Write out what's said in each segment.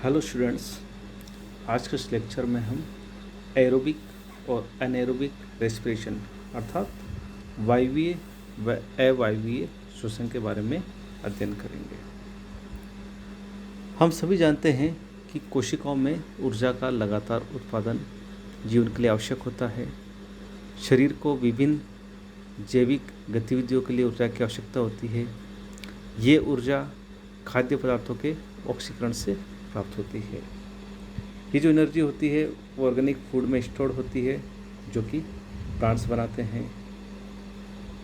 Hello students, आज के इस लेक्चर में हम एरोबिक और अनएरोबिक रेस्पिरेशन अर्थात वायवीय व अवायवीय श्वसन के बारे में अध्ययन करेंगे। हम सभी जानते हैं कि कोशिकाओं में ऊर्जा का लगातार उत्पादन जीवन के लिए आवश्यक होता है। शरीर को विभिन्न जैविक गतिविधियों के लिए ऊर्जा की आवश्यकता होती है। ये ऊर्जा खाद्य पदार्थों के ऑक्सीकरण से प्राप्त होती है। ये जो एनर्जी होती है वो ऑर्गेनिक फूड में स्टोर होती है, जो कि प्लांट्स बनाते हैं।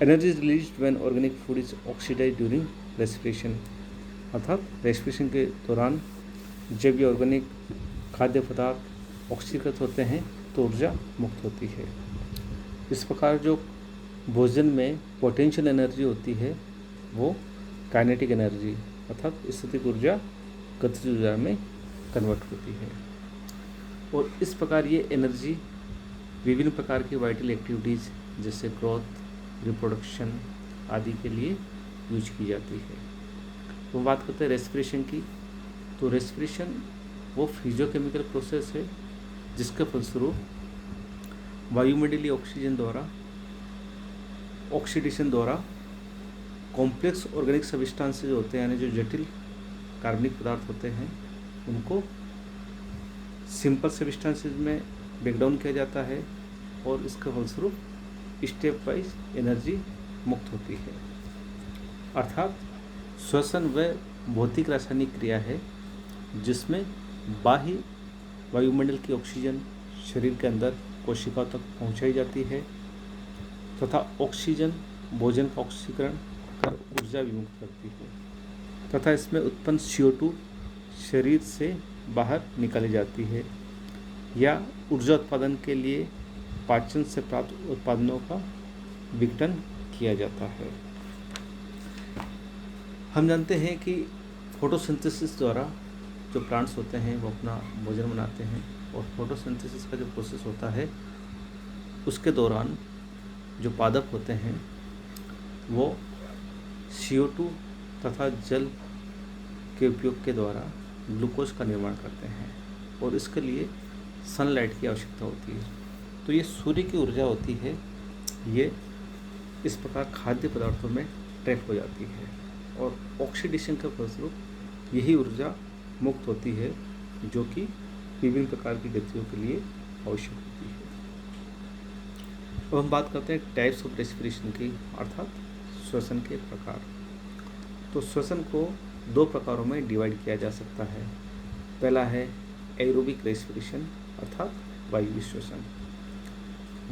Energy is released when organic food is oxidised during respiration, अर्थात रेस्पिरेशन के दौरान जब ये ऑर्गेनिक खाद्य पदार्थ ऑक्सीकृत होते हैं तो ऊर्जा मुक्त होती है। इस प्रकार जो भोजन में पोटेंशियल एनर्जी होती है वो काइनेटिक एनर्जी अर्थात स्थितिक ऊर्जा गतिज ऊर्जा में कन्वर्ट होती है। और इस प्रकार ये एनर्जी विभिन्न प्रकार की वाइटल एक्टिविटीज़ जैसे ग्रोथ, रिप्रोडक्शन आदि के लिए यूज की जाती है। तो हम बात करते हैं रेस्पिरेशन की। तो रेस्पिरेशन वो फिजियोकेमिकल प्रोसेस है जिसके फलस्वरूप वायुमंडलीय ऑक्सीजन द्वारा ऑक्सीडेशन द्वारा कॉम्प्लेक्स ऑर्गेनिक सब्सटेंसेस जो होते हैं यानी जो जटिल कार्बनिक पदार्थ होते हैं उनको सिंपल सब्सटेंसेस में ब्रेकडाउन किया जाता है और इसके फलस्वरूप स्टेप वाइज एनर्जी मुक्त होती है। अर्थात श्वसन व भौतिक रासायनिक क्रिया है जिसमें बाह्य वायुमंडल की ऑक्सीजन शरीर के अंदर कोशिकाओं तक पहुंचाई जाती है तथा ऑक्सीजन भोजन का ऑक्सीकरण कर ऊर्जा विमुक्त करती है तथा इसमें उत्पन्न CO2 शरीर से बाहर निकाली जाती है या ऊर्जा उत्पादन के लिए पाचन से प्राप्त उत्पादनों का विघटन किया जाता है। हम जानते हैं कि फोटोसिंथेसिस द्वारा जो प्लांट्स होते हैं वो अपना भोजन बनाते हैं और फोटोसिंथेसिस का जो प्रोसेस होता है उसके दौरान जो पादप होते हैं वो CO2 तथा जल के उपयोग के द्वारा ग्लूकोज का निर्माण करते हैं और इसके लिए सनलाइट की आवश्यकता होती है। तो ये सूर्य की ऊर्जा होती है, ये इस प्रकार खाद्य पदार्थों में ट्रैप हो जाती है और ऑक्सीडेशन के फलस्वरूप यही ऊर्जा मुक्त होती है जो कि विभिन्न प्रकार की गतियों के लिए आवश्यक होती है। अब हम बात करते हैं टाइप्स ऑफ रेस्पिरेशन की अर्थात श्वसन के प्रकार। तो श्वसन को दो प्रकारों में डिवाइड किया जा सकता है। पहला है एरोबिक रेस्पिरेशन अर्थात वायवीय श्वसन।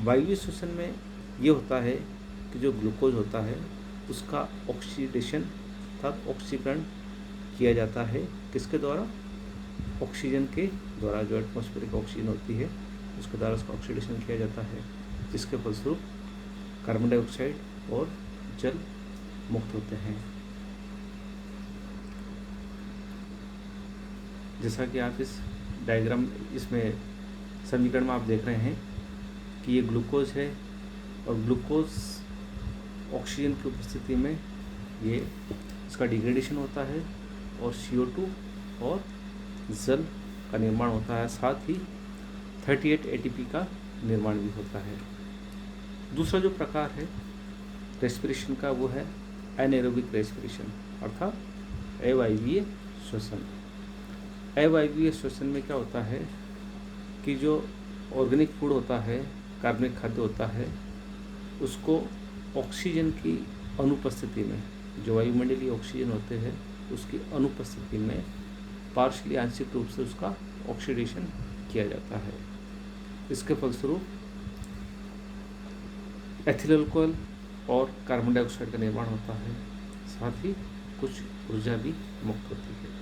वायवीय श्वसन में ये होता है कि जो ग्लूकोज होता है उसका ऑक्सीडेशन अर्थात ऑक्सीकरण किया जाता है किसके द्वारा? ऑक्सीजन के द्वारा। जो एटमॉस्फेरिक ऑक्सीजन होती है उसके द्वारा उसका ऑक्सीडेशन किया जाता है जिसके फलस्वरूप कार्बन डाइऑक्साइड और जल मुक्त होते हैं। जैसा कि आप इस डायग्राम इसमें समीकरण में आप देख रहे हैं कि ये ग्लूकोज है और ग्लूकोज ऑक्सीजन की उपस्थिति में ये इसका डिग्रेडेशन होता है और CO2 और जल का निर्माण होता है, साथ ही 38 ATP का निर्माण भी होता है। दूसरा जो प्रकार है रेस्पिरेशन का वो है एनाएरोबिक रेस्पिरेशन अर्थात अवायवीय श्वसन। अवायवीय श्वसन में क्या होता है कि जो ऑर्गेनिक फूड होता है, कार्बनिक खाद्य होता है, उसको ऑक्सीजन की अनुपस्थिति में, जो वायुमंडलीय ऑक्सीजन होते हैं उसकी अनुपस्थिति में पार्शियली आंशिक रूप से उसका ऑक्सीडेशन किया जाता है। इसके फलस्वरूप एथिल अल्कोहल और कार्बन डाइऑक्साइड का निर्माण होता है, साथ ही कुछ ऊर्जा भी मुक्त होती है।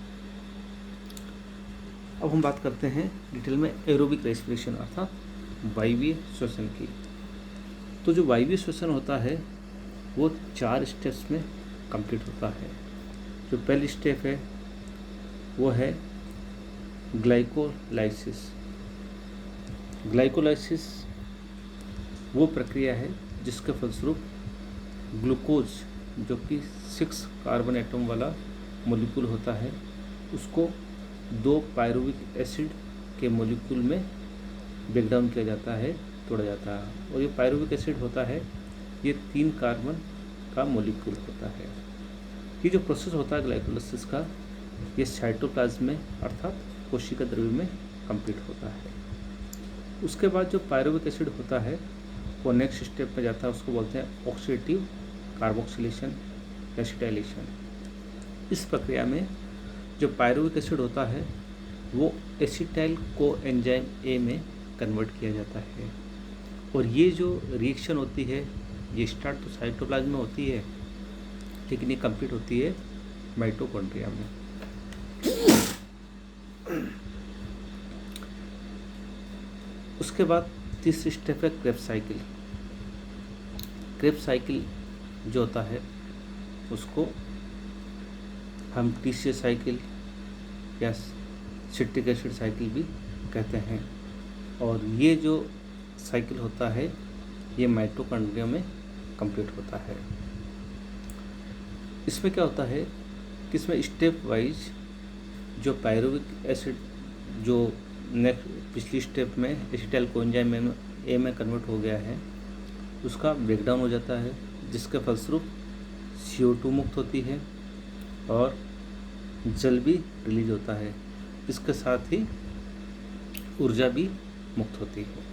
अब हम बात करते हैं डिटेल में एरोबिक रेस्पिरेशन अर्थात वायवीय श्वसन की। तो जो वायवीय श्वसन होता है वो 4 स्टेप्स में कंप्लीट होता है। जो पहली स्टेप है वो है ग्लाइकोलाइसिस। ग्लाइकोलाइसिस वो प्रक्रिया है जिसके फलस्वरूप ग्लूकोज जो कि 6 कार्बन एटम वाला मॉलिक्यूल होता है उसको 2 पायरुविक एसिड के मॉलिक्यूल में ब्रेक डाउन किया जाता है, तोड़ा जाता है। और ये पायरुविक एसिड होता है, ये 3 कार्बन का मॉलिक्यूल होता है। ये जो प्रोसेस होता है ग्लाइकोलाइसिस का, ये साइटोप्लाज्म में अर्थात कोशिका द्रव्य में कंप्लीट होता है। उसके बाद जो पायरुविक एसिड होता है वो नेक्स्ट स्टेप में जाता है, उसको बोलते हैं ऑक्सीडेटिव कार्बोक्सिलेशन, एसिटाइलेशन। इस प्रक्रिया में जो पायरुविक एसिड होता है वो एसिटाइल को एंजाइम ए में कन्वर्ट किया जाता है। और ये जो रिएक्शन होती है ये स्टार्ट तो साइटोप्लाज्म में होती है, लेकिन ये कंप्लीट होती है माइटोकॉन्ड्रिया में। उसके बाद तीसरी स्टेप है क्रेब्स साइकिल। क्रेब्स साइकिल जो होता है उसको हम टीसीए साइकिल या सिट्रिक एसिड साइकिल भी कहते हैं। और ये जो साइकिल होता है ये माइटोकॉन्ड्रिया में कंप्लीट होता है। इसमें क्या होता है कि इसमें स्टेप वाइज जो पायरुविक एसिड जो नेक्स्ट पिछली स्टेप में एसिटाइल कोएंजाइम ए में कन्वर्ट हो गया है उसका ब्रेकडाउन हो जाता है, जिसके फलस्वरूप CO2 मुक्त होती है और जल भी रिलीज होता है। इसके साथ ही ऊर्जा भी मुक्त होती है।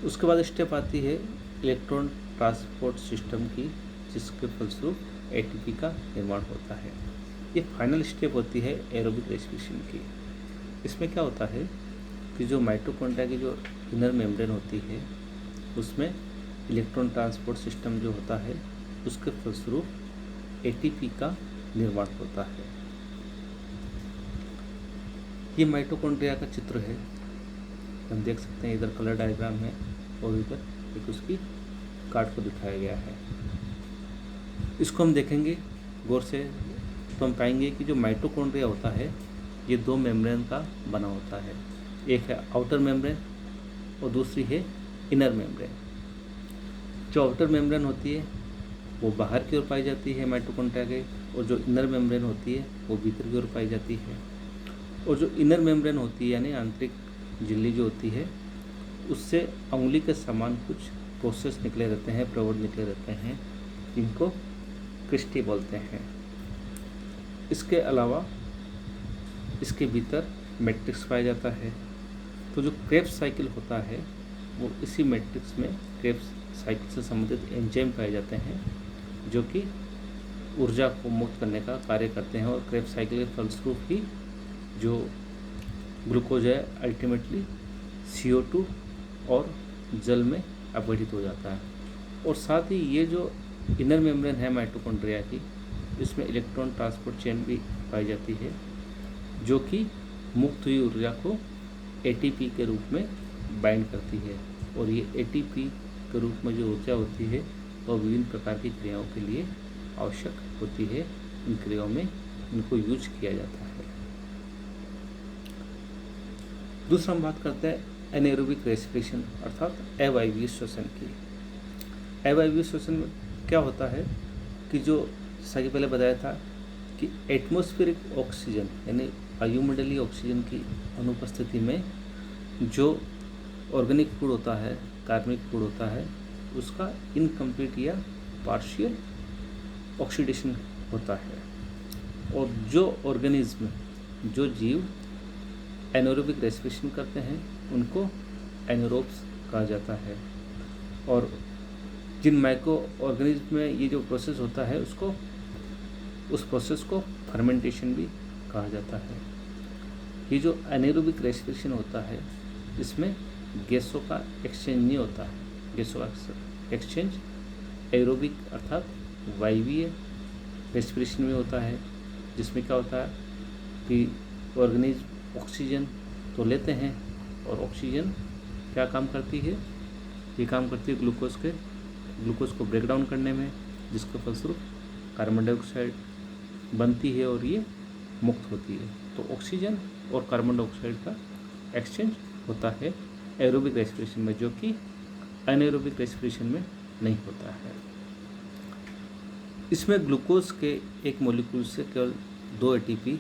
उसके बाद स्टेप आती है इलेक्ट्रॉन ट्रांसपोर्ट सिस्टम की, जिसके फलस्वरूप ATP का निर्माण होता है। ये फाइनल स्टेप होती है एरोबिक रेस्पिरेशन की। इसमें क्या होता है कि जो माइटोकॉन्ड्रिया की जो इनर मेम्ब्रेन होती है उसमें इलेक्ट्रॉन ट्रांसपोर्ट सिस्टम जो होता है उसके फलस्वरूप ATP का निर्माण होता है। ये माइटोकॉन्ड्रिया का चित्र है, हम देख सकते हैं। इधर कलर डायग्राम है और इधर एक उसकी कार्ड को दिखाया गया है। इसको हम देखेंगे गौर से तो हम पाएंगे कि जो माइटोकॉन्ड्रिया होता है ये 2 मेम्ब्रेन का बना होता है। एक है आउटर मेम्ब्रेन और दूसरी है इनर मेम्ब्रेन। जो आउटर मेम्ब्रेन होती है वो बाहर की ओर पाई जाती है माइटोकॉन्ड्रिया के, और जो इनर मेम्ब्रेन होती है वो भीतर की ओर पाई जाती है। और जो इनर मेम्ब्रेन होती है यानी आंतरिक झिल्ली जो होती है उससे उंगली के समान कुछ प्रोसेस निकले रहते हैं, प्रवर्ध निकले रहते हैं, जिनको क्रिस्टी बोलते हैं। इसके अलावा इसके भीतर मैट्रिक्स पाया जाता है। तो जो क्रेब्स साइकिल होता है वो इसी मैट्रिक्स में क्रेब्स साइकिल से संबंधित एंजाइम पाए जाते हैं जो कि ऊर्जा को मुक्त करने का कार्य करते हैं। और क्रेब्स साइकिल के फलस्वरूप ही जो ग्लूकोज है अल्टीमेटली CO2 और जल में अपघटित हो जाता है। और साथ ही ये जो इनर मेम्ब्रेन है माइटोकॉन्ड्रिया की, इसमें इलेक्ट्रॉन ट्रांसपोर्ट चेन भी पाई जाती है जो कि मुक्त हुई ऊर्जा को ATP के रूप में बाइंड करती है। और ये ATP के रूप में जो ऊर्जा होती है वो विभिन्न प्रकार की क्रियाओं के लिए आवश्यक होती है। इन क्रियाओं में इनको यूज किया जाता है। दूसरा हम बात करते हैं एनाएरोबिक रेस्पिरेशन अर्थात अवायवीय श्वसन की। अवायवीय श्वसन में क्या होता है कि जो जैसा कि पहले बताया था कि एटमॉस्फेरिक ऑक्सीजन यानी वायुमंडलीय ऑक्सीजन की अनुपस्थिति में जो ऑर्गेनिक फूड होता है, कार्बनिक फूड होता है, उसका इनकम्प्लीट या पार्शियल ऑक्सीडेशन होता है। और जो ऑर्गेनिज्म, जो जीव एनाएरोबिक रेस्पिरेशन करते हैं उनको एनाएरोब्स कहा जाता है। और जिन माइक्रो ऑर्गेनिज्म में ये जो प्रोसेस होता है उस प्रोसेस को फर्मेंटेशन भी कहा जाता है। ये जो एनाएरोबिक रेस्पिरेशन होता है इसमें गैसों का एक्सचेंज नहीं होता है। गैसों का एक्सचेंज एरोबिक अर्थात वायवीय रेस्पिरेशन में होता है, जिसमें क्या होता है कि ऑर्गेनिज्म ऑक्सीजन तो लेते हैं और ऑक्सीजन क्या काम करती है, ये काम करती है ग्लूकोज को ब्रेक डाउन करने में, जिसके फलस्वरूप कार्बन डाइऑक्साइड बनती है और ये मुक्त होती है। तो ऑक्सीजन और कार्बन डाइऑक्साइड का एक्सचेंज होता है एरोबिक रेस्पिरेशन में, जो कि एनाएरोबिक रेस्पिरेशन में नहीं होता है। इसमें ग्लूकोज के एक मॉलिक्यूल से केवल 2 ATP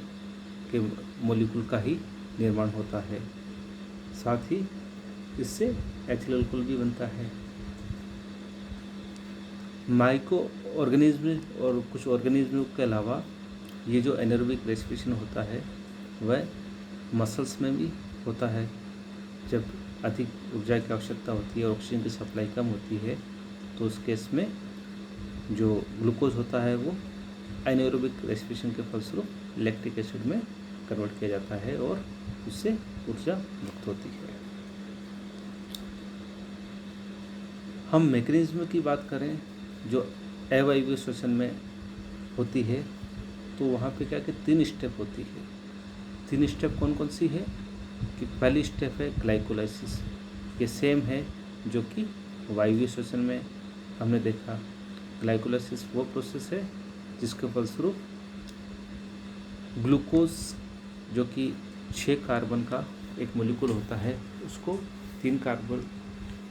के मॉलिक्यूल का ही निर्माण होता है। साथ ही इससे एथिल अल्कोहल भी बनता है। माइक्रो ऑर्गेनिज्म और कुछ ऑर्गेनिज्म के अलावा ये जो एनारोबिक रेस्पिरेशन होता है वह मसल्स में भी होता है। जब अधिक ऊर्जा की आवश्यकता होती है और ऑक्सीजन की सप्लाई कम होती है तो उस केस में जो ग्लूकोज होता है वो एनारोबिक रेस्पिरेशन के फलस्वरूप लैक्टिक एसिड में कन्वर्ट किया जाता है और उससे ऊर्जा मुक्त होती है। हम मैकेनिज्म की बात करें जो अवायवीय श्वसन में होती है तो वहाँ पे क्या कि 3 स्टेप होती है। 3 स्टेप कौन कौन सी है कि पहली स्टेप है ग्लाइकोलाइसिस। ये सेम है जो कि वायवीय श्वसन में हमने देखा। ग्लाइकोलाइसिस वो प्रोसेस है जिसके फलस्वरूप ग्लूकोज जो कि 6 कार्बन का एक मॉलिक्यूल होता है उसको 3 कार्बन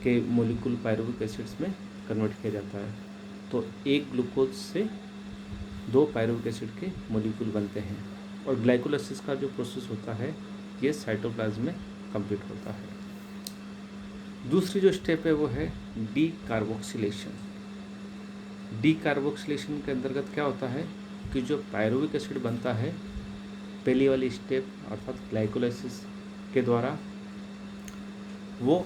के मॉलिक्यूल पायरुविक एसिड्स में कन्वर्ट किया जाता है। तो एक ग्लूकोज से 2 पायरुविक एसिड के मॉलिक्यूल बनते हैं और ग्लाइकोलाइसिस का जो प्रोसेस होता है ये साइटोप्लाज्म में कंप्लीट होता है। दूसरी जो स्टेप है वो है डी कार्बोक्सिलेशन। डी कार्बोक्सिलेशन के अंतर्गत क्या होता है कि जो पायरुविक एसिड बनता है पहली वाली स्टेप अर्थात ग्लाइकोलाइसिस के द्वारा वो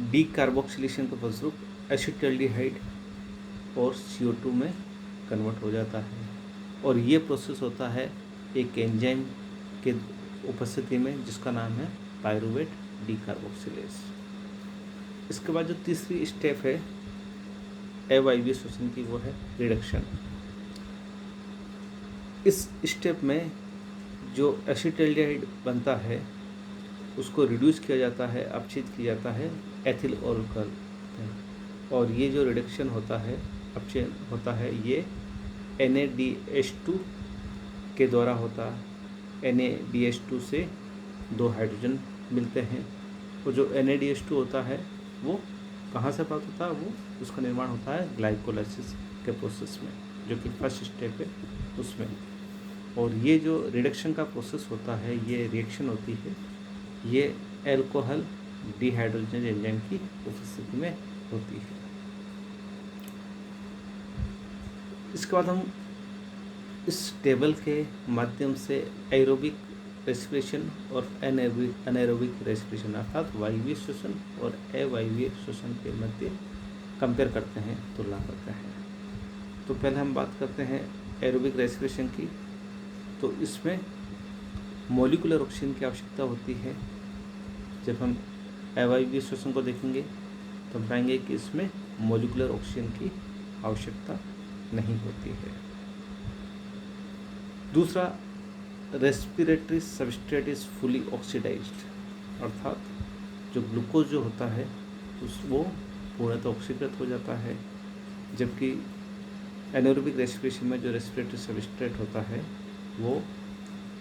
डी कार्बोक्सिलेशन के फलस्वरूप एसिटाल्डिहाइड और CO2 में कन्वर्ट हो जाता है और ये प्रोसेस होता है एक एंजाइम के उपस्थिति में जिसका नाम है पायरुवेट डी कार्बोक्सिलेज। इसके बाद जो तीसरी स्टेप है अवायवीय श्वसन की वो है रिडक्शन। इस स्टेप में जो एसिटाल्डिहाइड बनता है उसको रिड्यूस किया जाता है, अपचित किया जाता है एथिल अल्कोहल और ये जो रिडक्शन होता है अपचयन होता है ये NADH2 के द्वारा होता है। NADH2 से 2 हाइड्रोजन मिलते हैं और जो NADH2 होता है वो कहाँ से प्राप्त होता है वो उसका निर्माण होता है ग्लाइकोलाइसिस के प्रोसेस में जो कि फर्स्ट स्टेप है उसमें। और ये जो रिडक्शन का प्रोसेस होता है ये रिएक्शन होती है ये अल्कोहल डिहाइड्रोजनेज एंजाइम की उपस्थिति में होती है। इसके बाद हम इस टेबल के माध्यम से एरोबिक रेस्पिरेशन और अनएरोबिक रेस्पिरेशन अर्थात वायवीय श्वसन और अवायवीय श्वसन के मध्य कंपेयर करते हैं, तुलना करते हैं। तो पहले हम बात करते हैं एरोबिक रेस्पिरेशन की। तो इसमें मॉलिक्यूलर ऑक्सीजन की आवश्यकता होती है। जब हम अवायवीय श्वसन को देखेंगे तो हम पाएंगे कि इसमें मॉलिक्यूलर ऑक्सीजन की आवश्यकता नहीं होती है। दूसरा, respiratory substrate is fully oxidised अर्थात जो ग्लूकोज जो होता है वो पूर्णतः ऑक्सीकृत हो जाता है, जबकि एनारोबिक रेस्पिरेशन में जो रेस्पिरेटरी सबस्ट्रेट होता है वो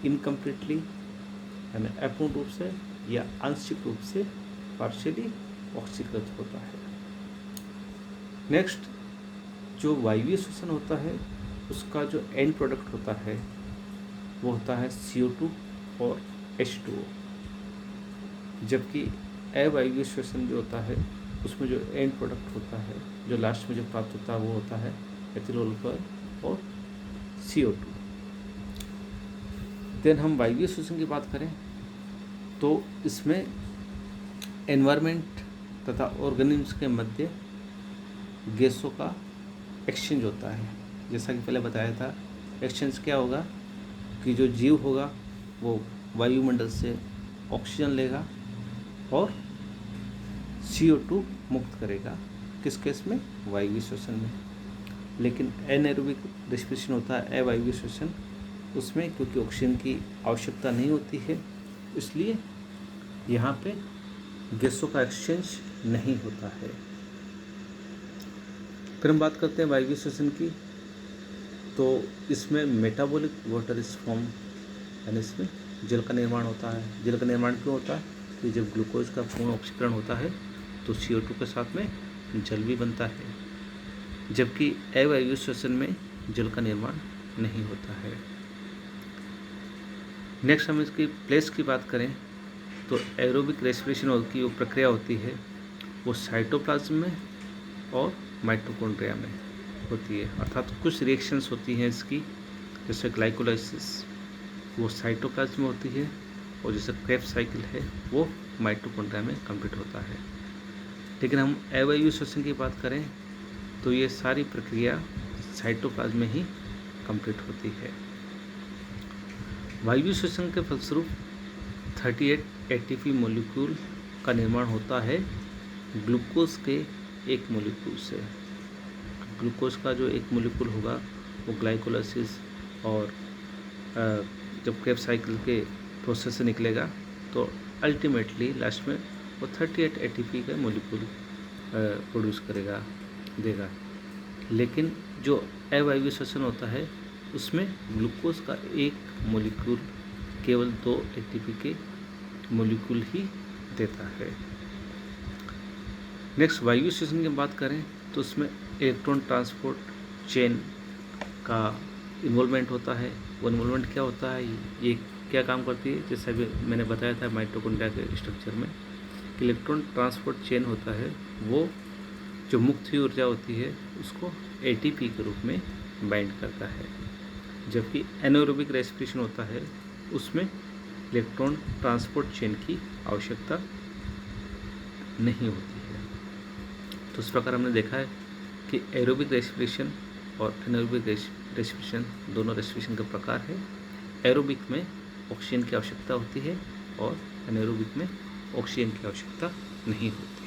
इनकम्प्लीटली यानी अपूर्ण रूप से या आंशिक रूप से पार्शियली ऑक्सीकृत होता है। नेक्स्ट, जो वायवीय श्वसन होता है उसका जो एंड प्रोडक्ट होता है वो होता है CO2 और H2O, जबकि अवायवीय श्वसन जो होता है उसमें जो एंड प्रोडक्ट होता है जो लास्ट में जो प्राप्त होता है वो होता है एथिल अल्कोहल और CO2। देन हम वायवीय श्वसन की बात करें तो इसमें एनवायरनमेंट तथा ऑर्गेनिम्स के मध्य गैसों का एक्सचेंज होता है। जैसा कि पहले बताया था, एक्सचेंज क्या होगा कि जो जीव होगा वो वायुमंडल से ऑक्सीजन लेगा और CO2 मुक्त करेगा। किस केस में? वायवीय श्वसन में। लेकिन एनारोबिक रेस्पिरेशन होता है अवायवीय श्वसन, उसमें क्योंकि ऑक्सीजन की आवश्यकता नहीं होती है इसलिए यहाँ पे गैसों का एक्सचेंज नहीं होता है। फिर हम बात करते हैं वायवीय श्वसन की। तो इसमें मेटाबॉलिक वाटर इज फॉर्म यानी इसमें जल का निर्माण होता है। जल का निर्माण क्यों होता है? कि जब ग्लूकोज का पूर्ण ऑक्सीकरण होता है तो CO2 के साथ में जल भी बनता है, जबकि अवायवीय श्वसन में जल का निर्माण नहीं होता है। नेक्स्ट हम इसकी प्लेस की बात करें तो एरोबिक रेस्पिरेशन की वो प्रक्रिया होती है वो साइटोप्लाज्म में और माइटोकॉन्ड्रिया में होती है, अर्थात कुछ रिएक्शंस होती हैं इसकी, जैसे ग्लाइकोलाइसिस वो साइटोप्लाज्म में होती है और जैसे क्रेब्स साइकिल है वो माइटोकॉन्ड्रिया में कंप्लीट होता है। लेकिन हम अवायवीय श्वसन की बात करें तो ये सारी प्रक्रिया साइटोप्लाज्म में ही कंप्लीट होती है। वायवीय श्वसन के फलस्वरूप 38 एटीपी मॉलिक्यूल का निर्माण होता है ग्लूकोज के एक मॉलिक्यूल से। ग्लूकोज का जो एक मॉलिक्यूल होगा वो ग्लाइकोलाइसिस और जब क्रेब्स साइकिल के प्रोसेस से निकलेगा तो अल्टीमेटली लास्ट में वो 38 एटीपी का मॉलिक्यूल प्रोड्यूस देगा। लेकिन जो अवायवीय श्वसन होता है उसमें ग्लूकोज का एक मॉलिक्यूल केवल 2 एटीपी के मॉलिक्यूल ही देता है। नेक्स्ट वायवीय श्वसन की बात करें तो उसमें इलेक्ट्रॉन ट्रांसपोर्ट चेन का इन्वॉल्वमेंट होता है। वो इन्वॉल्वमेंट क्या होता है, ये क्या काम करती है, जैसा भी मैंने बताया था माइटोकॉन्ड्रिया के स्ट्रक्चर में, इलेक्ट्रॉन ट्रांसपोर्ट चेन होता है वो जो मुक्त हुई ऊर्जा होती है उसको एटीपी के रूप में बाइंड करता है। जबकि एनारोबिक रेस्पिरेशन होता है उसमें इलेक्ट्रॉन ट्रांसपोर्ट चेन की आवश्यकता नहीं होती है। तो इस प्रकार हमने देखा है कि एरोबिक रेस्पिरेशन और एनारोबिक रेस्पिरेशन दोनों रेस्पिरेशन के प्रकार है। एरोबिक में ऑक्सीजन की आवश्यकता होती है और एनारोबिक में ऑक्सीजन की आवश्यकता नहीं होती।